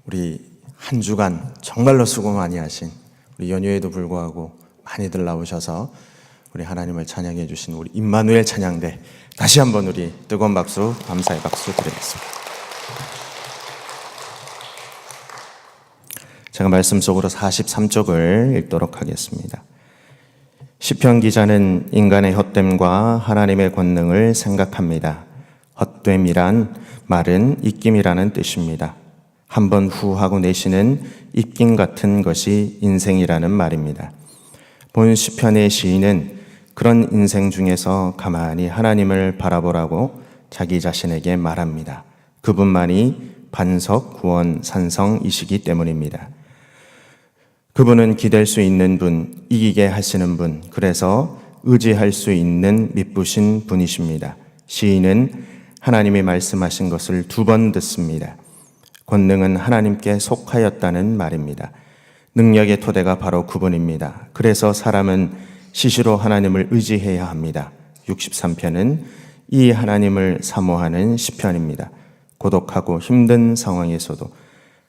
우리 한 주간 정말로 수고 많이 하신 우리 연휴에도 불구하고 많이들 나오셔서 우리 하나님을 찬양해 주신 우리 임마누엘 찬양대 다시 한번 우리 뜨거운 박수, 감사의 박수 드리겠습니다. 제가 말씀 속으로 43쪽을 읽도록 하겠습니다. 시편 기자는 인간의 헛됨과 하나님의 권능을 생각합니다. 헛됨이란 말은 입김이라는 뜻입니다. 한번 후 하고 내쉬는 입김 같은 것이 인생이라는 말입니다. 본 시편의 시인은 그런 인생 중에서 가만히 하나님을 바라보라고 자기 자신에게 말합니다. 그분만이 반석, 구원, 산성이시기 때문입니다. 그분은 기댈 수 있는 분, 이기게 하시는 분, 그래서 의지할 수 있는 믿부신 분이십니다. 시인은 하나님이 말씀하신 것을 2번 듣습니다. 권능은 하나님께 속하였다는 말입니다. 능력의 토대가 바로 그분입니다. 그래서 사람은 시시로 하나님을 의지해야 합니다. 63편은 이 하나님을 사모하는 시편입니다. 고독하고 힘든 상황에서도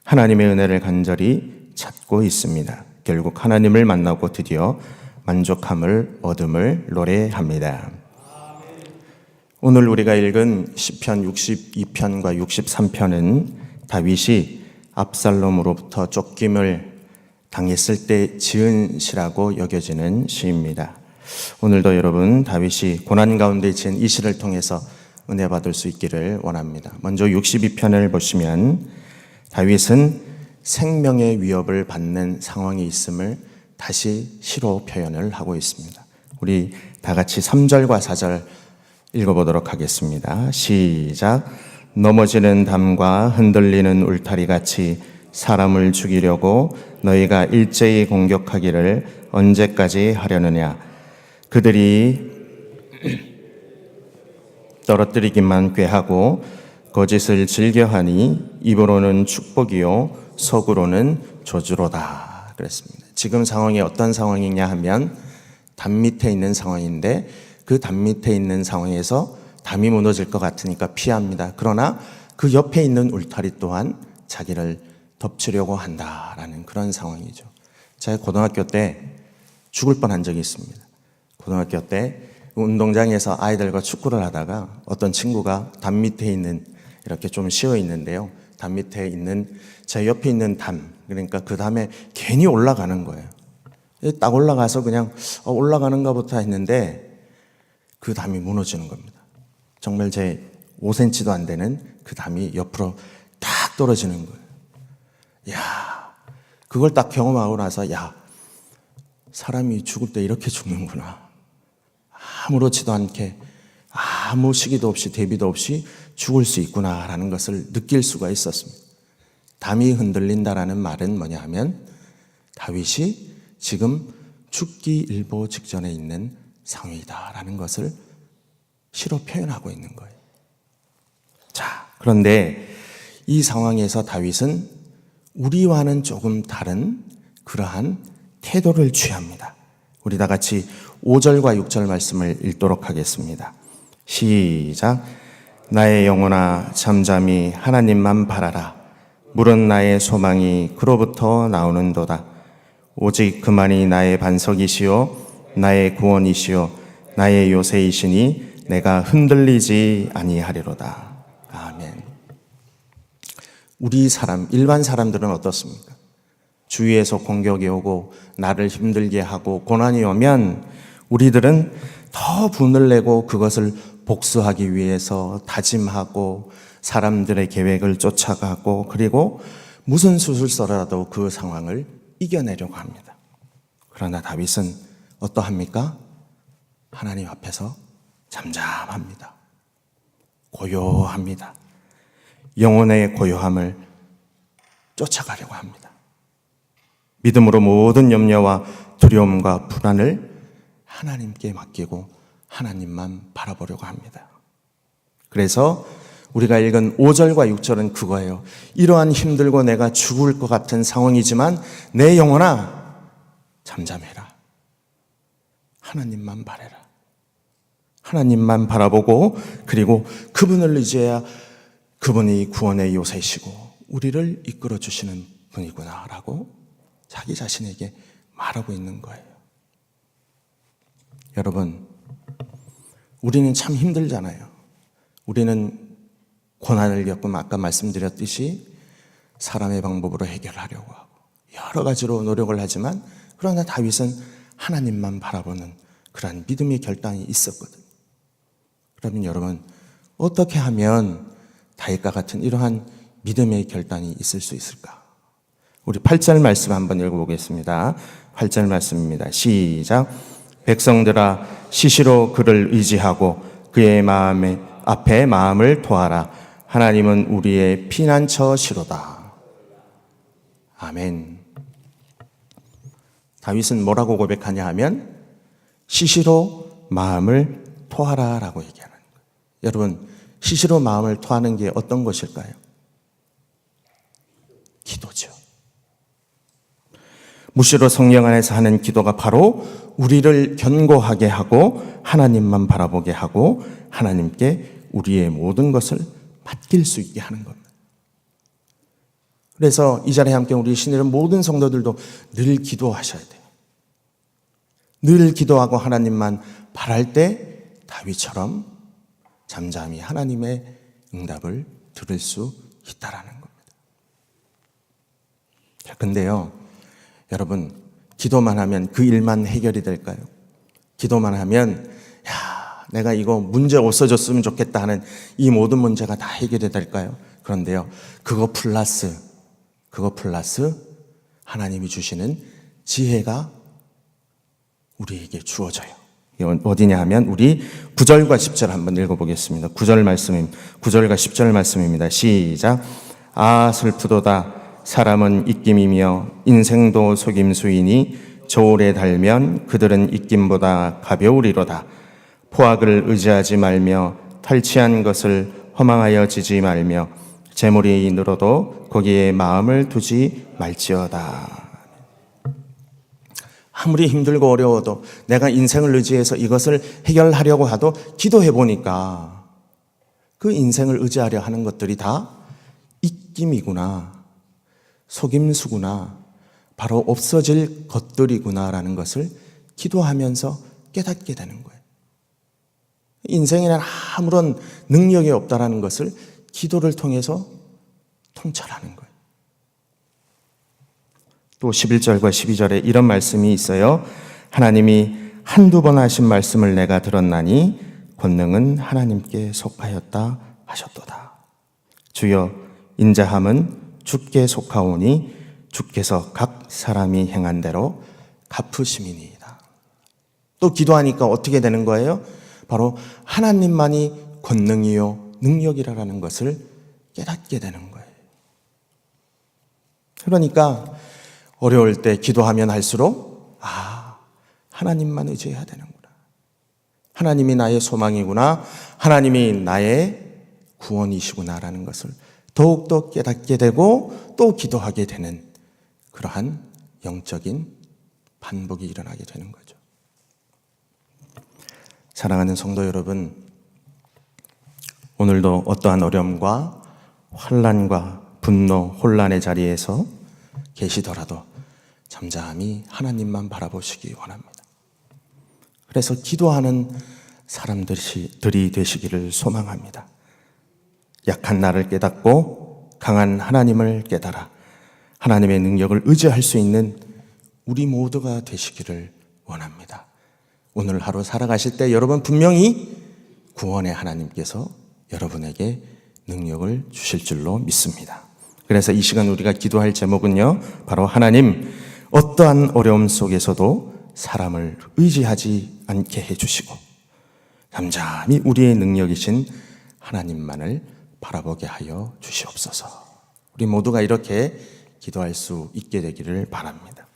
하나님의 은혜를 간절히 찾고 있습니다. 결국 하나님을 만나고 드디어 만족함을 얻음을 노래합니다. 오늘 우리가 읽은 시편 62편과 63편은 다윗이 압살롬으로부터 쫓김을 당했을 때 지은 시라고 여겨지는 시입니다. 오늘도 여러분 다윗이 고난 가운데 지은 이 시를 통해서 은혜 받을 수 있기를 원합니다. 먼저 62편을 보시면 다윗은 생명의 위협을 받는 상황이 있음을 다시 시로 표현을 하고 있습니다. 우리 다 같이 3절과 4절 읽어보도록 하겠습니다. 시작. 넘어지는 담과 흔들리는 울타리 같이 사람을 죽이려고 너희가 일제히 공격하기를 언제까지 하려느냐. 그들이 떨어뜨리기만 꾀하고 거짓을 즐겨하니 입으로는 축복이요 속으로는 저주로다 그랬습니다. 지금 상황이 어떤 상황이냐 하면 담 밑에 있는 상황인데 그 담 밑에 있는 상황에서 담이 무너질 것 같으니까 피합니다. 그러나 그 옆에 있는 울타리 또한 자기를 덮치려고 한다라는 그런 상황이죠. 제가 고등학교 때 죽을 뻔한 적이 있습니다. 고등학교 때 운동장에서 아이들과 축구를 하다가 어떤 친구가 담 밑에 있는 이렇게 좀 쉬어 있는데요. 담 밑에 있는 제 옆에 있는 담, 그러니까 그 담에 괜히 올라가는 거예요. 딱 올라가서 그냥 올라가는가 보다 했는데 그 담이 무너지는 겁니다. 정말 제 5cm도 안 되는 그 담이 옆으로 딱 떨어지는 거예요. 야, 그걸 딱 경험하고 나서 야, 사람이 죽을 때 이렇게 죽는구나. 아무렇지도 않게 아무 시기도 없이 대비도 없이 죽을 수 있구나라는 것을 느낄 수가 있었습니다. 담이 흔들린다라는 말은 뭐냐 하면 다윗이 지금 죽기 일보 직전에 있는 상황이다라는 것을 시로 표현하고 있는 거예요. 자, 그런데 이 상황에서 다윗은 우리와는 조금 다른 그러한 태도를 취합니다. 우리 다 같이 5절과 6절 말씀을 읽도록 하겠습니다. 시작. 나의 영혼아 잠잠히 하나님만 바라라. 물은 나의 소망이 그로부터 나오는도다. 오직 그만이 나의 반석이시요 나의 구원이시요 나의 요새이시니 내가 흔들리지 아니하리로다. 아멘. 우리 일반 사람들은 어떻습니까? 주위에서 공격이 오고 나를 힘들게 하고 고난이 오면 우리들은 더 분을 내고 그것을 복수하기 위해서 다짐하고 사람들의 계획을 쫓아가고 그리고 무슨 수술서라도 그 상황을 이겨내려고 합니다. 그러나 다윗은 어떠합니까? 하나님 앞에서 잠잠합니다. 고요합니다. 영혼의 고요함을 쫓아가려고 합니다. 믿음으로 모든 염려와 두려움과 불안을 하나님께 맡기고 하나님만 바라보려고 합니다. 그래서 우리가 읽은 5절과 6절은 그거예요. 이러한 힘들고 내가 죽을 것 같은 상황이지만 내 영혼아 잠잠해라. 하나님만 바라라. 하나님만 바라보고 그리고 그분을 의지해야 그분이 구원의 요새시고 우리를 이끌어 주시는 분이구나라고 자기 자신에게 말하고 있는 거예요. 여러분, 우리는 참 힘들잖아요. 우리는 고난을 겪으면 아까 말씀드렸듯이 사람의 방법으로 해결하려고 하고 여러 가지로 노력을 하지만, 그러나 다윗은 하나님만 바라보는 그러한 믿음의 결단이 있었거든요. 그러면 여러분, 어떻게 하면 다윗과 같은 이러한 믿음의 결단이 있을 수 있을까? 우리 8절 말씀 한번 읽어보겠습니다. 8절 말씀입니다. 시작. 백성들아, 시시로 그를 의지하고 그의 마음에 앞에 마음을 토하라. 하나님은 우리의 피난처시로다. 아멘. 다윗은 뭐라고 고백하냐 하면 시시로 마음을 토하라라고 얘기하는 거예요. 여러분, 시시로 마음을 토하는 게 어떤 것일까요? 기도죠. 무시로 성령 안에서 하는 기도가 바로 우리를 견고하게 하고 하나님만 바라보게 하고 하나님께 우리의 모든 것을 맡길 수 있게 하는 겁니다. 그래서 이 자리에 함께 우리 신이른 모든 성도들도 늘 기도하셔야 돼요. 늘 기도하고 하나님만 바랄 때 다윗처럼 잠잠히 하나님의 응답을 들을 수 있다라는 겁니다. 자, 근데요, 여러분, 기도만 하면 그 일만 해결이 될까요? 기도만 하면 내가 이거 문제 없어졌으면 좋겠다 하는 이 모든 문제가 다 해결이 될까요? 그런데요, 그거 플러스 하나님이 주시는 지혜가 우리에게 주어져요. 어디냐 하면 우리 9절과 10절 한번 읽어보겠습니다. 9절과 10절 말씀입니다. 시작. 아, 슬프도다. 사람은 입김이며 인생도 속임수이니 저울에 달면 그들은 입김보다 가벼우리로다. 포악을 의지하지 말며 탈취한 것을 허망하여 지지 말며 재물이 늘어도 거기에 마음을 두지 말지어다. 아무리 힘들고 어려워도 내가 인생을 의지해서 이것을 해결하려고 하도 기도해 보니까 그 인생을 의지하려 하는 것들이 다 입김이구나, 속임수구나, 바로 없어질 것들이구나라는 것을 기도하면서 깨닫게 되는 거예요. 인생에는 아무런 능력이 없다라는 것을 기도를 통해서 통찰하는 거예요. 또 11절과 12절에 이런 말씀이 있어요. 하나님이 한두 번 하신 말씀을 내가 들었나니 권능은 하나님께 속하였다 하셨도다. 주여, 인자함은 주께 속하오니 주께서 각 사람이 행한 대로 갚으심이니이다. 또 기도하니까 어떻게 되는 거예요? 바로 하나님만이 권능이요 능력이라는 것을 깨닫게 되는 거예요. 그러니까 어려울 때 기도하면 할수록 하나님만 의지해야 되는구나. 하나님이 나의 소망이구나. 하나님이 나의 구원이시구나라는 것을 더욱더 깨닫게 되고 또 기도하게 되는 그러한 영적인 반복이 일어나게 되는 거죠. 사랑하는 성도 여러분, 오늘도 어떠한 어려움과 환난과 분노, 혼란의 자리에서 계시더라도 잠잠히 하나님만 바라보시기 원합니다. 그래서 기도하는 사람들이 되시기를 소망합니다. 약한 나를 깨닫고 강한 하나님을 깨달아 하나님의 능력을 의지할 수 있는 우리 모두가 되시기를 원합니다. 오늘 하루 살아가실 때 여러분 분명히 구원의 하나님께서 여러분에게 능력을 주실 줄로 믿습니다. 그래서 이 시간 우리가 기도할 제목은요, 바로 하나님, 어떠한 어려움 속에서도 사람을 의지하지 않게 해주시고 잠잠히 우리의 능력이신 하나님만을 바라보게 하여 주시옵소서. 우리 모두가 이렇게 기도할 수 있게 되기를 바랍니다.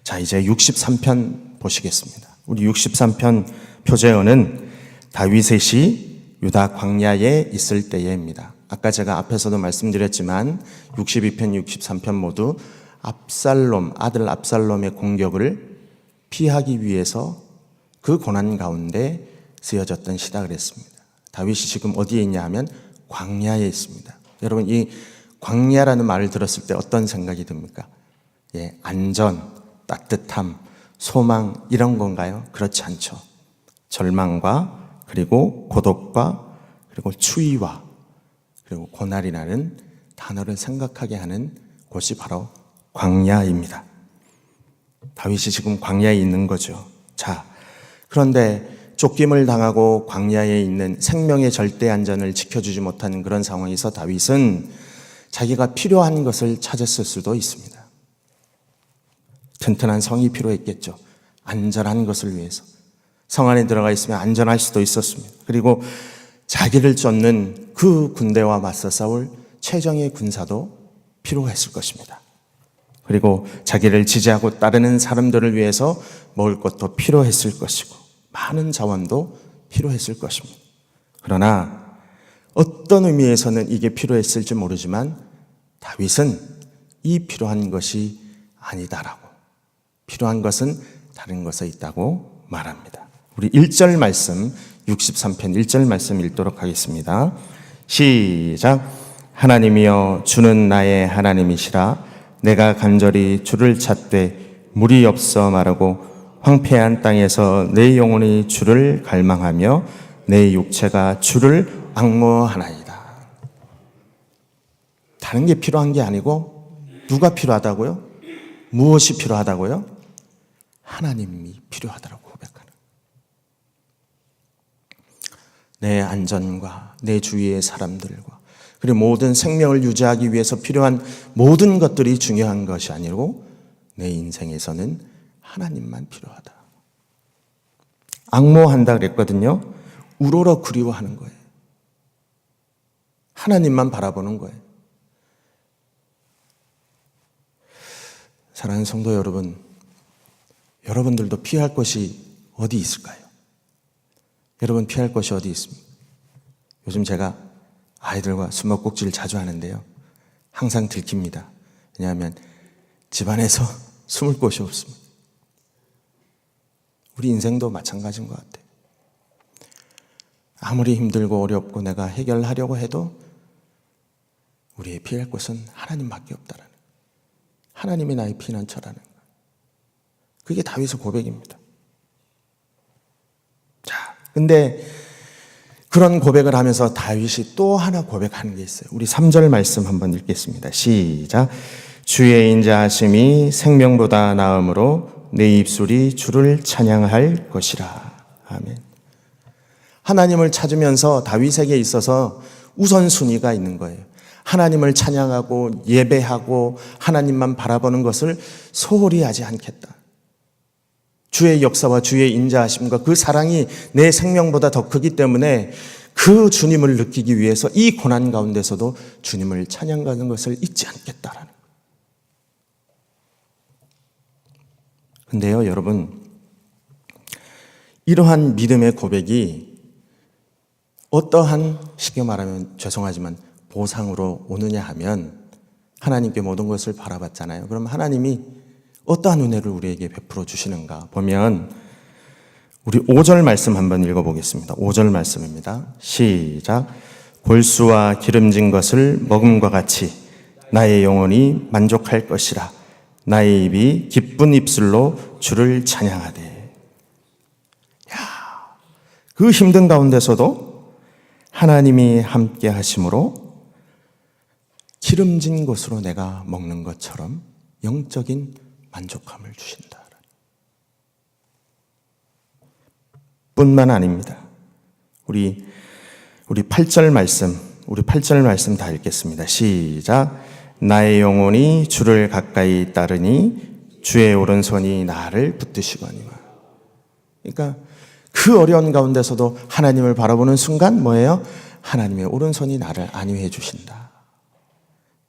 자, 이제 63편 보시겠습니다. 우리 63편 표제어는 다윗의 시 유다 광야에 있을 때에입니다. 아까 제가 앞에서도 말씀드렸지만 62편, 63편 모두 아들 압살롬의 공격을 피하기 위해서 그 고난 가운데 쓰여졌던 시다 그랬습니다. 다윗이 지금 어디에 있냐 하면 광야에 있습니다. 여러분, 이 광야라는 말을 들었을 때 어떤 생각이 듭니까? 예, 안전, 따뜻함, 소망 이런 건가요? 그렇지 않죠. 절망과 그리고 고독과 그리고 추위와 그리고 고난이라는 단어를 생각하게 하는 곳이 바로 광야입니다. 다윗이 지금 광야에 있는 거죠. 자, 그런데 쫓김을 당하고 광야에 있는 생명의 절대 안전을 지켜주지 못하는 그런 상황에서 다윗은 자기가 필요한 것을 찾았을 수도 있습니다. 튼튼한 성이 필요했겠죠. 안전한 것을 위해서. 성 안에 들어가 있으면 안전할 수도 있었습니다. 그리고 자기를 쫓는 그 군대와 맞서 싸울 최정예 군사도 필요했을 것입니다. 그리고 자기를 지지하고 따르는 사람들을 위해서 먹을 것도 필요했을 것이고 많은 자원도 필요했을 것입니다. 그러나 어떤 의미에서는 이게 필요했을지 모르지만 다윗은 이 필요한 것이 아니다라고, 필요한 것은 다른 것에 있다고 말합니다. 우리 1절 말씀, 63편 1절 말씀 읽도록 하겠습니다. 시작. 하나님이여 주는 나의 하나님이시라. 내가 간절히 주를 찾되 물이 없어 마르고 황폐한 땅에서 내 영혼이 주를 갈망하며 내 육체가 주를 앙모하나이다. 다른 게 필요한 게 아니고 누가 필요하다고요? 무엇이 필요하다고요? 하나님이 필요하다고 고백하는. 내 안전과 내 주위의 사람들과 그리고 모든 생명을 유지하기 위해서 필요한 모든 것들이 중요한 것이 아니고 내 인생에서는 하나님만 필요하다. 앙모한다 그랬거든요. 우러러 그리워하는 거예요. 하나님만 바라보는 거예요. 사랑하는 성도 여러분, 여러분들도 피할 것이 어디 있을까요? 여러분 피할 것이 어디 있습니까? 요즘 제가 아이들과 숨바꼭질을 자주 하는데요. 항상 들킵니다. 왜냐하면 집안에서 숨을 곳이 없습니다. 우리 인생도 마찬가지인 것 같아요. 아무리 힘들고 어렵고 내가 해결하려고 해도 우리의 피할 곳은 하나님밖에 없다라는 거예요. 하나님이 나의 피난처라는 거예요. 그게 다윗의 고백입니다. 자, 근데 그런 고백을 하면서 다윗이 또 하나 고백하는 게 있어요. 우리 3절 말씀 한번 읽겠습니다. 시작. 주의 인자하심이 생명보다 나음으로 내 입술이 주를 찬양할 것이라. 아멘. 하나님을 찾으면서 다윗에게 있어서 우선순위가 있는 거예요. 하나님을 찬양하고 예배하고 하나님만 바라보는 것을 소홀히 하지 않겠다. 주의 역사와 주의 인자하심과 그 사랑이 내 생명보다 더 크기 때문에 그 주님을 느끼기 위해서 이 고난 가운데서도 주님을 찬양하는 것을 잊지 않겠다라는 거예요. 근데요, 여러분, 이러한 믿음의 고백이 어떠한, 쉽게 말하면 죄송하지만 보상으로 오느냐 하면 하나님께 모든 것을 바라봤잖아요. 그럼 하나님이 어떠한 은혜를 우리에게 베풀어 주시는가 보면 우리 5절 말씀 한번 읽어보겠습니다. 5절 말씀입니다. 시작. 골수와 기름진 것을 먹음과 같이 나의 영혼이 만족할 것이라. 나의 입이 기쁜 입술로 주를 찬양하되. 야, 그 힘든 가운데서도 하나님이 함께 하심으로 기름진 것으로 내가 먹는 것처럼 영적인 만족함을 주신다. 뿐만 아닙니다. 우리 8절 말씀 다 읽겠습니다. 시작. 나의 영혼이 주를 가까이 따르니 주의 오른손이 나를 붙드시거니와. 그러니까 그 어려운 가운데서도 하나님을 바라보는 순간 뭐예요? 하나님의 오른손이 나를 안위해 주신다.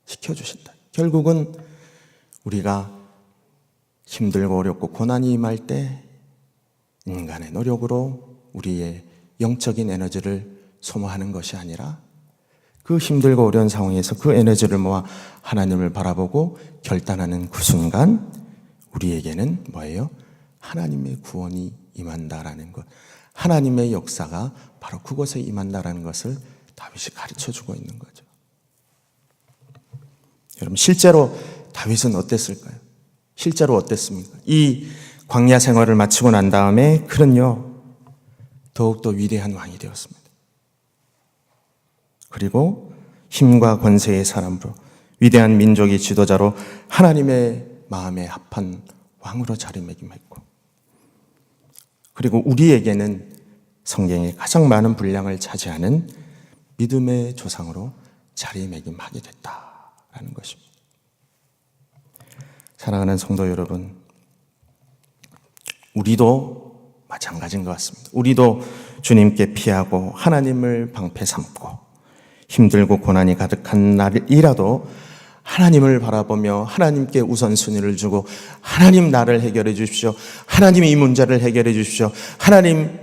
지켜주신다. 결국은 우리가 힘들고 어렵고 고난이 임할 때 인간의 노력으로 우리의 영적인 에너지를 소모하는 것이 아니라 그 힘들고 어려운 상황에서 그 에너지를 모아 하나님을 바라보고 결단하는 그 순간 우리에게는 뭐예요? 하나님의 구원이 임한다라는 것, 하나님의 역사가 바로 그곳에 임한다라는 것을 다윗이 가르쳐주고 있는 거죠. 여러분, 실제로 다윗은 어땠을까요? 실제로 어땠습니까? 이 광야 생활을 마치고 난 다음에 그는요, 더욱더 위대한 왕이 되었습니다. 그리고 힘과 권세의 사람으로, 위대한 민족의 지도자로, 하나님의 마음에 합한 왕으로 자리매김했고, 그리고 우리에게는 성경의 가장 많은 분량을 차지하는 믿음의 조상으로 자리매김하게 됐다라는 것입니다. 사랑하는 성도 여러분, 우리도 마찬가지인 것 같습니다. 우리도 주님께 피하고 하나님을 방패 삼고 힘들고 고난이 가득한 날이라도 하나님을 바라보며 하나님께 우선순위를 주고, 하나님 나를 해결해 주십시오, 하나님 이 문제를 해결해 주십시오, 하나님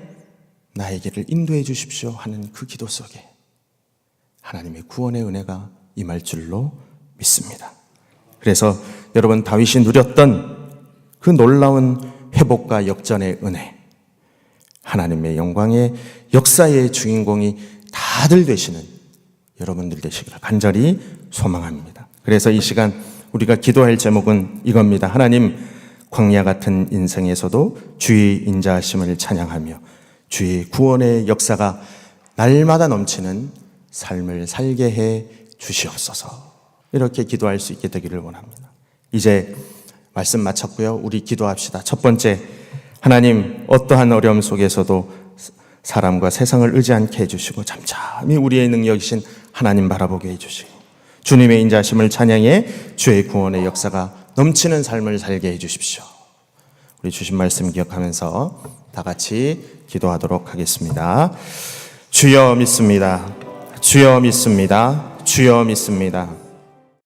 나에게를 인도해 주십시오 하는 그 기도 속에 하나님의 구원의 은혜가 임할 줄로 믿습니다. 그래서 여러분, 다윗이 누렸던 그 놀라운 회복과 역전의 은혜, 하나님의 영광의 역사의 주인공이 다들 되시는 여러분들 되시기를 간절히 소망합니다. 그래서 이 시간 우리가 기도할 제목은 이겁니다. 하나님, 광야 같은 인생에서도 주의 인자하심을 찬양하며 주의 구원의 역사가 날마다 넘치는 삶을 살게 해 주시옵소서. 이렇게 기도할 수 있게 되기를 원합니다. 이제 말씀 마쳤고요. 우리 기도합시다. 첫 번째, 하나님, 어떠한 어려움 속에서도 사람과 세상을 의지 않게 해주시고 잠잠히 우리의 능력이신 하나님 바라보게 해주시고 주님의 인자하심을 찬양해 주의 구원의 역사가 넘치는 삶을 살게 해주십시오. 우리 주신 말씀 기억하면서 다 같이 기도하도록 하겠습니다. 주여 믿습니다. 주여 믿습니다. 주여 믿습니다.